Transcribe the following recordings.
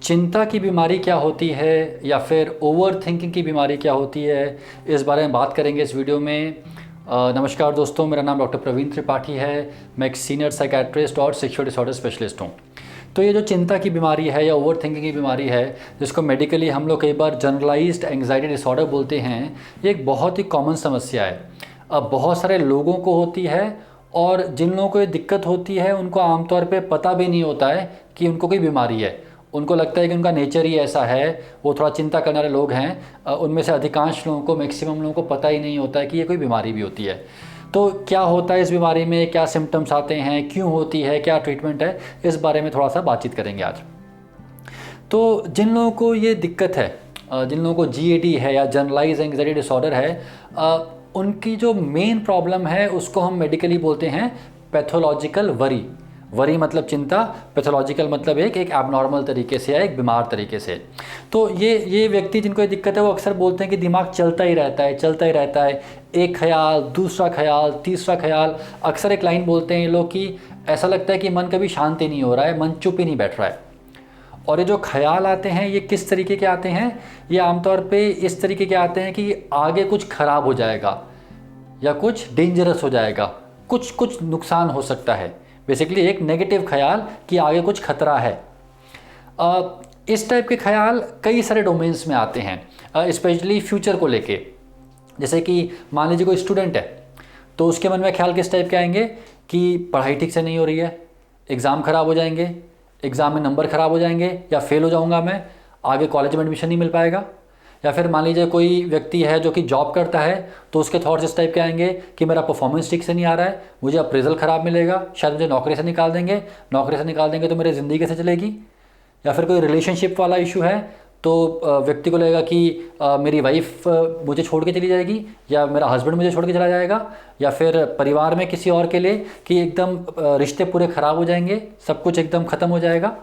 चिंता की बीमारी क्या होती है या फिर ओवर थिंकिंग की बीमारी क्या होती है, इस बारे में बात करेंगे इस वीडियो में। नमस्कार दोस्तों, मेरा नाम डॉक्टर प्रवीण त्रिपाठी है। मैं एक सीनियर साइकेट्रिस्ट और सेक्सुअल डिसऑर्डर स्पेशलिस्ट हूँ। तो ये जो चिंता की बीमारी है या ओवर थिंकिंग की बीमारी है, जिसको मेडिकली हम लोग कई बार जनरलाइज्ड एंग्जाइटी डिसऑर्डर बोलते हैं, ये एक बहुत ही कॉमन समस्या है। अब बहुत सारे लोगों को होती है और जिन लोगों को ये दिक्कत होती है उनको आमतौर पे पता भी नहीं होता है कि उनको कोई बीमारी है। उनको लगता है कि उनका नेचर ही ऐसा है, वो थोड़ा चिंता करने वाले लोग हैं। उनमें से अधिकांश लोगों को, मैक्सिमम लोगों को पता ही नहीं होता है कि ये कोई बीमारी भी होती है। तो क्या होता है इस बीमारी में, क्या सिम्टम्स आते हैं, क्यों होती है, क्या ट्रीटमेंट है, इस बारे में थोड़ा सा बातचीत करेंगे आज। तो जिन लोगों को ये दिक्कत है, जिन लोगों को जीएडी है या जनरलाइज एंग्जाइटी डिसऑर्डर है, उनकी जो मेन प्रॉब्लम है उसको हम मेडिकली बोलते हैं पैथोलॉजिकल वरी। वरी मतलब चिंता, पैथोलॉजिकल मतलब एक एबनॉर्मल तरीके से या एक बीमार तरीके से। तो ये व्यक्ति जिनको ये दिक्कत है वो अक्सर बोलते हैं कि दिमाग चलता ही रहता है, चलता ही रहता है, एक ख्याल, दूसरा ख्याल, तीसरा ख्याल। अक्सर एक लाइन बोलते हैं ये लोग कि ऐसा लगता है कि मन कभी शांति नहीं हो रहा है, मन चुप ही नहीं बैठ रहा है। और ये जो ख्याल आते हैं ये किस तरीके के आते हैं? ये आमतौर पे इस तरीके के आते हैं कि आगे कुछ खराब हो जाएगा या कुछ डेंजरस हो जाएगा, कुछ नुकसान हो सकता है। बेसिकली एक नेगेटिव ख्याल कि आगे कुछ खतरा है। इस टाइप के ख्याल कई सारे डोमेन्स में आते हैं, स्पेशली फ्यूचर को लेके। जैसे कि मान लीजिए कोई स्टूडेंट है तो उसके मन में ख्याल किस टाइप के आएंगे कि पढ़ाई ठीक से नहीं हो रही है, एग्ज़ाम ख़राब हो जाएंगे, एग्ज़ाम में नंबर ख़राब हो जाएंगे या फेल हो जाऊंगा मैं, आगे कॉलेज में एडमिशन नहीं मिल पाएगा। या फिर मान लीजिए कोई व्यक्ति है जो कि जॉब करता है तो उसके थॉट्स इस टाइप के आएंगे कि मेरा परफॉर्मेंस ठीक से नहीं आ रहा है, मुझे अप्रेजल ख़राब मिलेगा, शायद मुझे नौकरी से निकाल देंगे, नौकरी से निकाल देंगे तो मेरी ज़िंदगी कैसे चलेगी। या फिर कोई रिलेशनशिप वाला इशू है तो व्यक्ति को लगेगा कि मेरी वाइफ मुझे छोड़ के चली जाएगी या मेरा हस्बैंड मुझे छोड़ के चला जाएगा। या फिर परिवार में किसी और के लिए कि एकदम रिश्ते पूरे ख़राब हो जाएंगे, सब कुछ एकदम ख़त्म हो जाएगा।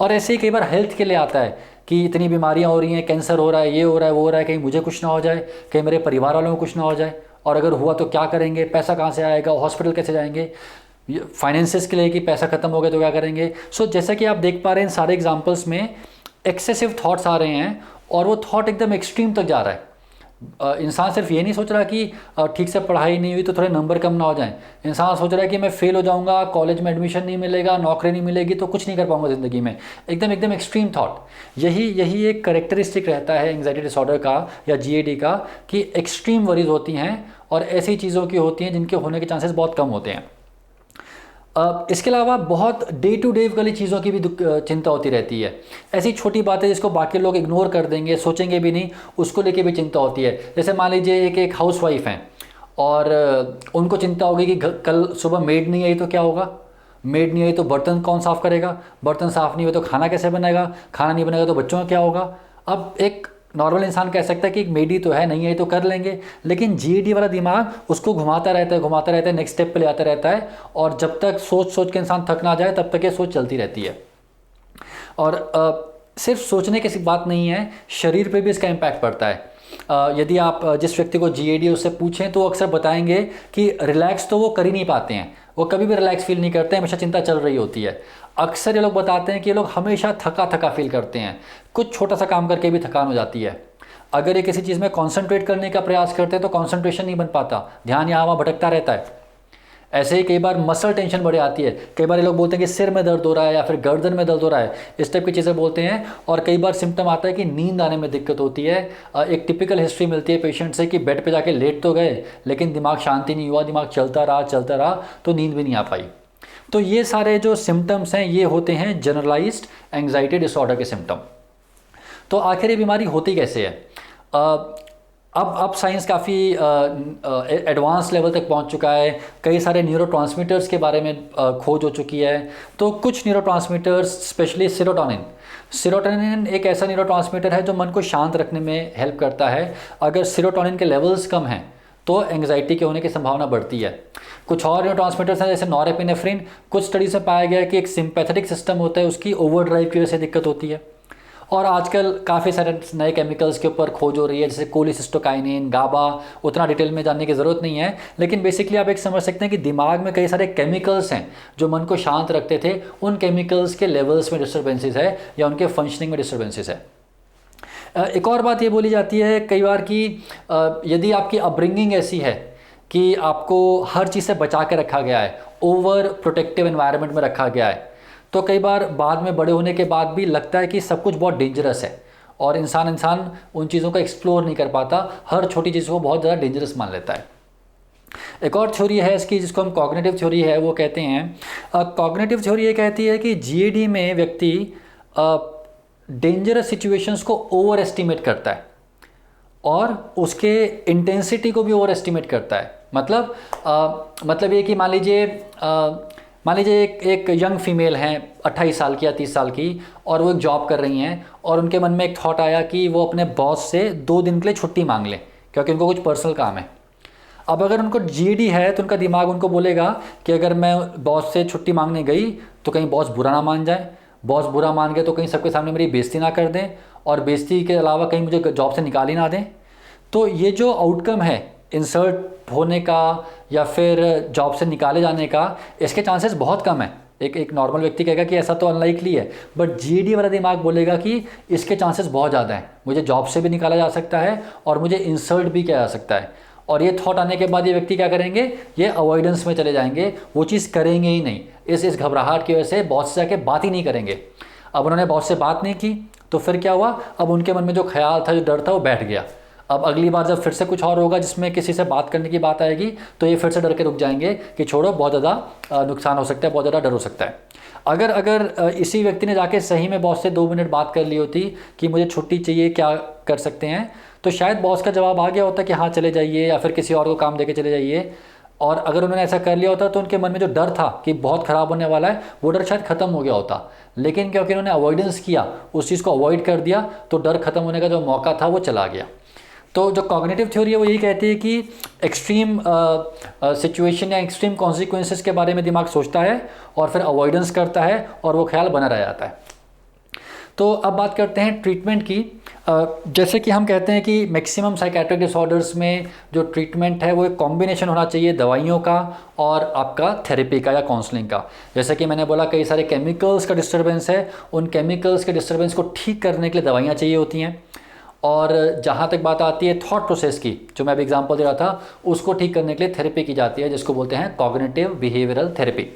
और ऐसे ही कई बार हेल्थ के लिए आता है कि इतनी बीमारियां हो रही हैं, कैंसर हो रहा है, ये हो रहा है, वो हो रहा है, कहीं मुझे कुछ ना हो जाए, कहीं मेरे परिवार वालों को कुछ ना हो जाए, और अगर हुआ तो क्या करेंगे, पैसा कहाँ से आएगा, हॉस्पिटल कैसे जाएंगे, फाइनेंसिस के लिए कि पैसा खत्म हो गया तो क्या करेंगे। सो जैसा कि आप देख पा रहे हैं, सारे एग्जाम्पल्स में एक्सेसिव थॉट्स आ रहे हैं और वो थॉट एकदम एक्सट्रीम तक जा रहा है। इंसान सिर्फ ये नहीं सोच रहा कि ठीक से पढ़ाई नहीं हुई तो थोड़े नंबर कम ना हो जाएं। इंसान सोच रहा है कि मैं फेल हो जाऊंगा, कॉलेज में एडमिशन नहीं मिलेगा, नौकरी नहीं मिलेगी तो कुछ नहीं कर पाऊंगा ज़िंदगी में। एकदम एक्सट्रीम थॉट। यही एक करेक्टरिस्टिक रहता है एंग्जाइटी डिसऑर्डर का या जीएडी का, कि एक्सट्रीम वरीज होती हैं और ऐसी चीज़ों की होती हैं जिनके होने के चांसेस बहुत कम होते हैं। इसके अलावा बहुत डे टू डे वाली चीज़ों की भी चिंता होती रहती है। ऐसी छोटी बातें जिसको बाकी लोग इग्नोर कर देंगे, सोचेंगे भी नहीं, उसको लेके भी चिंता होती है। जैसे मान लीजिए एक हाउस वाइफ हैं और उनको चिंता होगी कि कल सुबह मेड नहीं आई तो क्या होगा, मेड नहीं आई तो बर्तन कौन साफ़ करेगा, बर्तन साफ़ नहीं हुए तो खाना कैसे बनेगा, खाना नहीं बनेगा तो बच्चों का क्या होगा। अब एक नॉर्मल इंसान कह सकता है कि एक मेडी तो है, नहीं है तो कर लेंगे, लेकिन जीएडी वाला दिमाग उसको घुमाता रहता है, नेक्स्ट स्टेप पे ले आता रहता है। और जब तक सोच के इंसान थक ना जाए तब तक ये सोच चलती रहती है। और सिर्फ सोचने की बात नहीं है, शरीर पे भी इसका इम्पैक्ट पड़ता है। यदि आप जिस व्यक्ति को जीएडी उससे पूछें तो वो अक्सर बताएंगे कि रिलैक्स तो वो कर ही नहीं पाते हैं, वो कभी भी रिलैक्स फील नहीं करते हैं, हमेशा चिंता चल रही होती है। अक्सर ये लोग बताते हैं कि ये लोग हमेशा थका फील करते हैं, कुछ छोटा सा काम करके भी थकान हो जाती है। अगर ये किसी चीज़ में कॉन्सेंट्रेट करने का प्रयास करते हैं तो कॉन्सेंट्रेशन नहीं बन पाता, ध्यान यहाँ वहाँ भटकता रहता है। ऐसे ही कई बार मसल टेंशन बढ़ आती है, कई बार ये लोग बोलते हैं कि सिर में दर्द हो रहा है या फिर गर्दन में दर्द हो रहा है, इस टाइप की चीज़ें बोलते हैं। और कई बार सिम्टम आता है कि नींद आने में दिक्कत होती है। एक टिपिकल हिस्ट्री मिलती है पेशेंट से कि बेड पे जाके लेट तो गए लेकिन दिमाग शांति नहीं हुआ, दिमाग चलता रहा तो नींद भी नहीं आ पाई। तो ये सारे जो सिम्टम्स हैं ये होते हैं जनरलाइज्ड एंग्जाइटी डिसऑर्डर के सिम्टम। तो आखिर ये बीमारी होती कैसे है? अब साइंस काफ़ी एडवांस लेवल तक पहुंच चुका है, कई सारे न्यूरोट्रांसमीटर्स के बारे में खोज हो चुकी है। तो कुछ न्यूरोट्रांसमीटर्स, स्पेशली सेरोटोनिन एक ऐसा न्यूरोट्रांसमीटर है जो मन को शांत रखने में हेल्प करता है। अगर सेरोटोनिन के लेवल्स कम हैं तो एंग्जाइटी के होने की संभावना बढ़ती है। कुछ और न्यूरोट्रांसमीटर्स हैं जैसे नॉरेपिनेफ्रिन, कुछ स्टडीज में पाया गया है कि एक सिंपैथेटिक सिस्टम होता है उसकी ओवरड्राइव की वजह से दिक्कत होती है। और आजकल काफ़ी सारे नए केमिकल्स के ऊपर खोज हो रही है, जैसे कोलिसिस्टोकाइनिन, गाबा। उतना डिटेल में जानने की ज़रूरत नहीं है, लेकिन बेसिकली आप एक समझ सकते हैं कि दिमाग में कई सारे केमिकल्स हैं जो मन को शांत रखते थे। उन केमिकल्स के लेवल्स में डिस्टर्बेंसेस है या उनके फंक्शनिंग में डिस्टर्बेंसेस है। एक और बात ये बोली जाती है कई बार कि यदि आपकी अपब्रिंगिंग ऐसी है कि आपको हर चीज़ से बचा के रखा गया है, ओवर प्रोटेक्टिव एनवायरनमेंट में रखा गया है, तो कई बार बाद में बड़े होने के बाद भी लगता है कि सब कुछ बहुत डेंजरस है और इंसान उन चीज़ों को एक्सप्लोर नहीं कर पाता, हर छोटी चीज़ को बहुत ज़्यादा डेंजरस मान लेता है। एक और थ्योरी है इसकी जिसको हम कॉग्निटिव थ्योरी है वो कहते हैं। कॉग्निटिव थ्योरी ये कहती है कि जीएडी में व्यक्ति डेंजरस सिचुएशंस को ओवर एस्टिमेट करता है और उसके इंटेंसिटी को भी ओवर एस्टिमेट करता है। मतलब ये कि मान लीजिए एक यंग फीमेल हैं 28 साल की या 30 साल की, और वो एक जॉब कर रही हैं और उनके मन में एक थॉट आया कि वो अपने बॉस से 2 दिन के लिए छुट्टी मांग लें क्योंकि उनको कुछ पर्सनल काम है। अब अगर उनको जीडी है तो उनका दिमाग उनको बोलेगा कि अगर मैं बॉस से छुट्टी मांगने गई तो कहीं बॉस बुरा ना मान जाए, बॉस बुरा मान गए तो कहीं सबके सामने मेरी बेइज्जती ना कर दें, और बेइज्जती के अलावा कहीं मुझे जॉब से निकाल ही ना दें। तो ये जो आउटकम है इंसल्ट होने का या फिर जॉब से निकाले जाने का, इसके चांसेस बहुत कम है। एक नॉर्मल व्यक्ति कहेगा कि ऐसा तो अनलाइकली है, बट जीडी वाला दिमाग बोलेगा कि इसके चांसेस बहुत ज़्यादा हैं, मुझे जॉब से भी निकाला जा सकता है और मुझे इंसल्ट भी किया जा सकता है। और ये थॉट आने के बाद ये व्यक्ति क्या करेंगे, ये अवॉइडेंस में चले जाएंगे, वो चीज़ करेंगे ही नहीं। इस घबराहट की वजह से बॉस से जाके बात ही नहीं करेंगे। अब उन्होंने बॉस से बात नहीं की तो फिर क्या हुआ, अब उनके मन में जो ख्याल था, जो डर था, वो बैठ गया। अब अगली बार जब फिर से कुछ और होगा जिसमें किसी से बात करने की बात आएगी तो ये फिर से डर के रुक जाएंगे कि छोड़ो, बहुत ज़्यादा नुकसान हो सकता है, बहुत ज़्यादा डर हो सकता है। अगर इसी व्यक्ति ने जाके सही में बॉस से 2 मिनट बात कर ली होती कि मुझे छुट्टी चाहिए, क्या कर सकते हैं, तो शायद बॉस का जवाब आ गया होता कि हाँ चले जाइए या फिर किसी और को काम देके चले जाइए। और अगर उन्होंने ऐसा कर लिया होता तो उनके मन में जो डर था कि बहुत ख़राब होने वाला है, वो डर शायद ख़त्म हो गया होता। लेकिन क्योंकि उन्होंने अवॉइडेंस किया, उस चीज़ को अवॉइड कर दिया, तो डर ख़त्म होने का जो मौका था वो चला गया। तो जो कॉग्निटिव थ्योरी है वो यही कहती है कि एक्सट्रीम सिचुएशन या एक्सट्रीम कॉन्सिक्वेंसेस के बारे में दिमाग सोचता है और फिर अवॉइडेंस करता है और वो ख्याल बना रह जाता है। तो अब बात करते हैं ट्रीटमेंट की। जैसे कि हम कहते हैं कि मैक्सिमम साइकेट्रिक डिसऑर्डर्स में जो ट्रीटमेंट है वो एक कॉम्बिनेशन होना चाहिए दवाइयों का और आपका थेरेपी का या काउंसलिंग का। जैसे कि मैंने बोला कई सारे केमिकल्स का डिस्टर्बेंस है, उन केमिकल्स के डिस्टर्बेंस को ठीक करने के लिए दवाइयाँ चाहिए होती हैं। और जहाँ तक बात आती है थॉट प्रोसेस की, जो मैं अभी एग्जांपल दे रहा था, उसको ठीक करने के लिए थेरेपी की जाती है जिसको बोलते हैं कॉग्निटिव बिहेवियरल थेरेपी।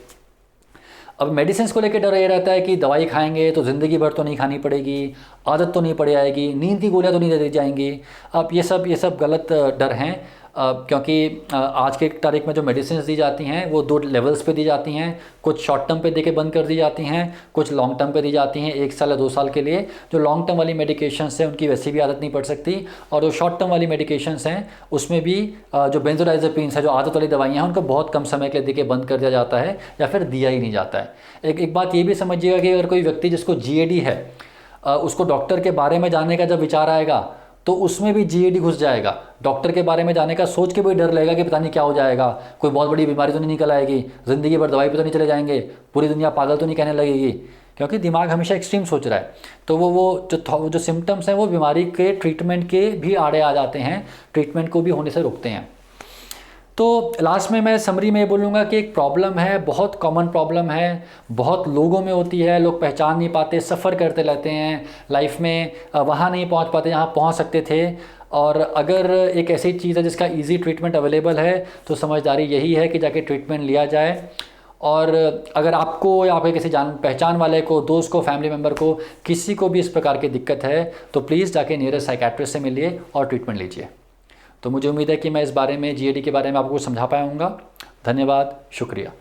अब मेडिसिन को लेकर डर ये रहता है कि दवाई खाएंगे तो ज़िंदगी भर तो नहीं खानी पड़ेगी, आदत तो नहीं पड़ जाएगी, नींद की गोलियाँ तो नहीं दे दी जाएंगी। अब ये सब गलत डर हैं, क्योंकि आज के तारीख में जो मेडिसिन दी जाती हैं वो 2 लेवल्स पे दी जाती हैं। कुछ शॉर्ट टर्म पे देके बंद कर दी जाती हैं, कुछ लॉन्ग टर्म पे दी जाती हैं 1 साल या 2 साल के लिए। जो लॉन्ग टर्म वाली मेडिकेशंस हैं उनकी वैसे भी आदत नहीं पड़ सकती, और जो शॉर्ट टर्म वाली मेडिकेशंस हैं उसमें भी जो बेंजोडाइजेपिन्स है, जो आदत वाली दवाइयाँ हैं, उनको बहुत कम समय के लिए देके बंद कर दिया जाता है या फिर दिया ही नहीं जाता है। एक बात ये भी समझिएगा कि अगर कोई व्यक्ति जिसको जीएडी है उसको डॉक्टर के बारे में जानने का जब विचार आएगा तो उसमें भी जीएडी घुस जाएगा। डॉक्टर के बारे में जाने का सोच के भी डर लगेगा कि पता नहीं क्या हो जाएगा, कोई बहुत बड़ी बीमारी तो नहीं निकल आएगी, ज़िंदगी भर दवाई पे तो नहीं चले जाएंगे, पूरी दुनिया पागल तो नहीं कहने लगेगी, क्योंकि दिमाग हमेशा एक्सट्रीम सोच रहा है। तो वो जो सिम्टम्स हैं वो बीमारी के ट्रीटमेंट के भी आड़े आ जाते हैं, ट्रीटमेंट को भी होने से रोकते हैं। तो लास्ट में मैं समरी में बोलूँगा कि एक प्रॉब्लम है, बहुत कॉमन प्रॉब्लम है, बहुत लोगों में होती है, लोग पहचान नहीं पाते, सफ़र करते रहते हैं लाइफ में, वहाँ नहीं पहुँच पाते जहाँ पहुँच सकते थे। और अगर एक ऐसी चीज़ है जिसका इजी ट्रीटमेंट अवेलेबल है तो समझदारी यही है कि जाके ट्रीटमेंट लिया जाए। और अगर आपको या आपके किसी जान पहचान वाले को, दोस्त को, फैमिली मेम्बर को, किसी को भी इस प्रकार की दिक्कत है तो प्लीज़ जाके नियरेस्ट साइकेट्रिस्ट से मिलिए और ट्रीटमेंट लीजिए। तो मुझे उम्मीद है कि मैं इस बारे में जीएडी के बारे में आपको समझा पाया हूँगा। धन्यवाद, शुक्रिया।